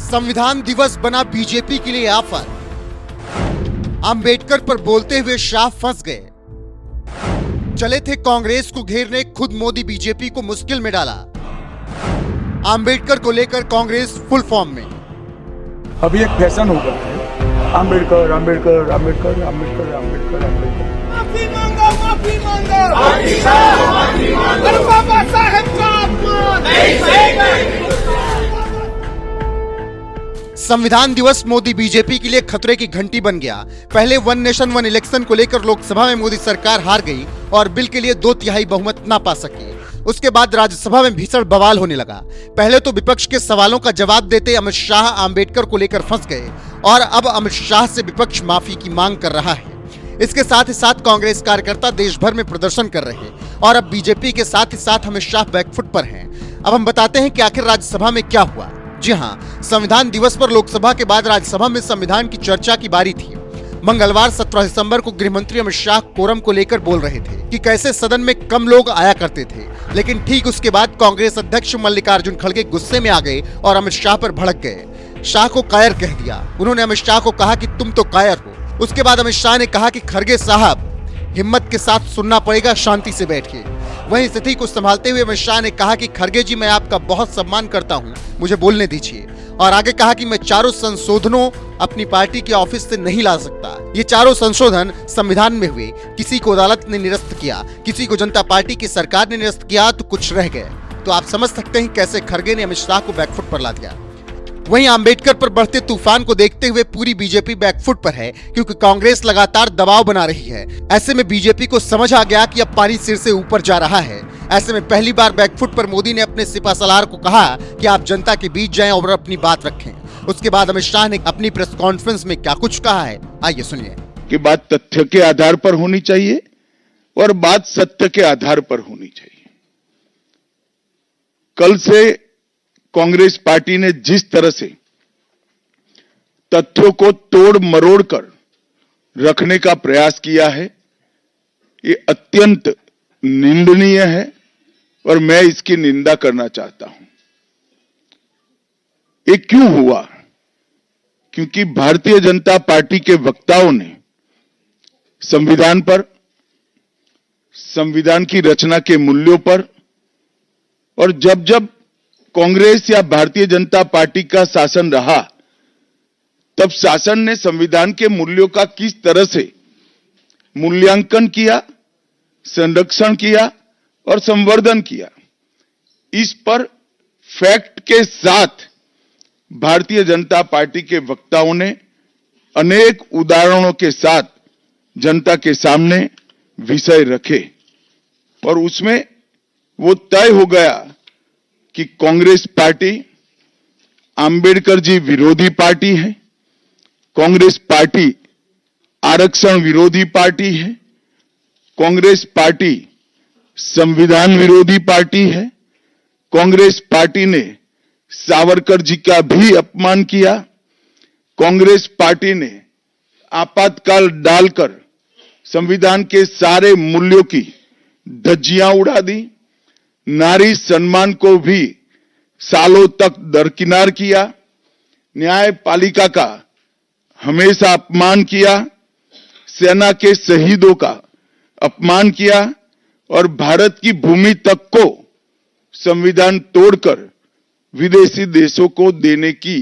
संविधान दिवस बना बीजेपी के लिए आफत। अंबेडकर पर बोलते हुए शाह फंस गए। चले थे कांग्रेस को घेरने, खुद मोदी बीजेपी को मुश्किल में डाला। अंबेडकर को लेकर कांग्रेस फुल फॉर्म में। अभी एक फैशन हो गया है, अंबेडकर अंबेडकर अंबेडकर अंबेडकर अंबेडकर अंबेडकर। माफी मांगो, माफी मांगो, माफी मांगो, बाबा साहेब का अपमान नहीं सहेंगे। संविधान दिवस मोदी बीजेपी के लिए खतरे की घंटी बन गया। पहले वन नेशन वन इलेक्शन को लेकर लोकसभा में मोदी सरकार हार गई और बिल के लिए 2/3 बहुमत ना पा सकी। उसके बाद राज्यसभा में भीषण बवाल होने लगा। पहले तो विपक्ष के सवालों का जवाब देते अमित शाह अंबेडकर को लेकर फंस गए और अब अमित शाह से विपक्ष माफी की मांग कर रहा है। इसके साथ ही साथ कांग्रेस कार्यकर्ता देश भर में प्रदर्शन कर रहे हैं और अब बीजेपी के साथ ही साथ अमित शाह बैकफुट पर हैं। अब हम बताते हैं कि आखिर राज्यसभा में क्या हुआ। जी हां, संविधान दिवस पर लोकसभा के बाद राज्यसभा में संविधान की चर्चा की बारी थी। मंगलवार 17 दिसंबर को गृहमंत्री अमित शाह कोरम को लेकर बोल रहे थे कि कैसे सदन में कम लोग आया करते थे, लेकिन ठीक उसके बाद कांग्रेस अध्यक्ष मल्लिकार्जुन खड़गे गुस्से में आ गए और अमित शाह पर भड़क गए। शाह को कायर कह दिया। उन्होंने अमित शाह को कहा कि तुम तो कायर हो। उसके बाद अमित शाह ने कहा कि खड़गे साहब, हिम्मत के साथ सुनना पड़ेगा, शांति से बैठिए। वहीं स्थिति को संभालते हुए अमित शाह ने कहा कि खड़गे जी, मैं आपका बहुत सम्मान करता हूं, मुझे बोलने दीजिए। और आगे कहा कि मैं चारों संशोधनों अपनी पार्टी के ऑफिस से नहीं ला सकता। ये चारों संशोधन संविधान में हुए, किसी को अदालत ने निरस्त किया, किसी को जनता पार्टी की सरकार ने निरस्त किया, तो कुछ रह गए। तो आप समझ सकते हैं कैसे खड़गे ने अमित शाह को बैकफुट पर ला दिया। वहीं अंबेडकर पर बढ़ते तूफान को देखते हुए पूरी बीजेपी बैकफुट पर है, क्योंकि कांग्रेस लगातार दबाव बना रही है। ऐसे में बीजेपी को समझ आ गया कि अब पानी सिर से ऊपर जा रहा है। ऐसे में पहली बार बैकफुट पर मोदी ने अपने सिपहसालार को कहा कि आप जनता के बीच जाएं और अपनी बात रखें। उसके बाद अमित शाह ने अपनी प्रेस कॉन्फ्रेंस में क्या कुछ कहा है, आइए सुनिए। कि बात तथ्य के आधार पर होनी चाहिए और बात सत्य के आधार पर होनी चाहिए। कल से कांग्रेस पार्टी ने जिस तरह से तथ्यों को तोड़ मरोड़ कर रखने का प्रयास किया है, ये अत्यंत निंदनीय है और मैं इसकी निंदा करना चाहता हूं। ये क्यों हुआ? क्योंकि भारतीय जनता पार्टी के वक्ताओं ने संविधान पर, संविधान की रचना के मूल्यों पर, और जब जब कांग्रेस या भारतीय जनता पार्टी का शासन रहा, तब शासन ने संविधान के मूल्यों का किस तरह से मूल्यांकन किया, संरक्षण किया और संवर्धन किया, इस पर फैक्ट के साथ भारतीय जनता पार्टी के वक्ताओं ने अनेक उदाहरणों के साथ जनता के सामने विषय रखे और उसमें वो तय हो गया कि कांग्रेस पार्टी अंबेडकर जी विरोधी पार्टी है, कांग्रेस पार्टी आरक्षण विरोधी पार्टी है, कांग्रेस पार्टी संविधान विरोधी पार्टी है, कांग्रेस पार्टी ने सावरकर जी का भी अपमान किया, कांग्रेस पार्टी ने आपातकाल डालकर संविधान के सारे मूल्यों की धज्जियां उड़ा दी, नारी सम्मान को भी सालों तक दरकिनार किया, न्यायपालिका का हमेशा अपमान किया, सेना के शहीदों का अपमान किया और भारत की भूमि तक को संविधान तोड़कर विदेशी देशों को देने की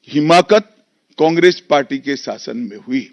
हिमाकत कांग्रेस पार्टी के शासन में हुई।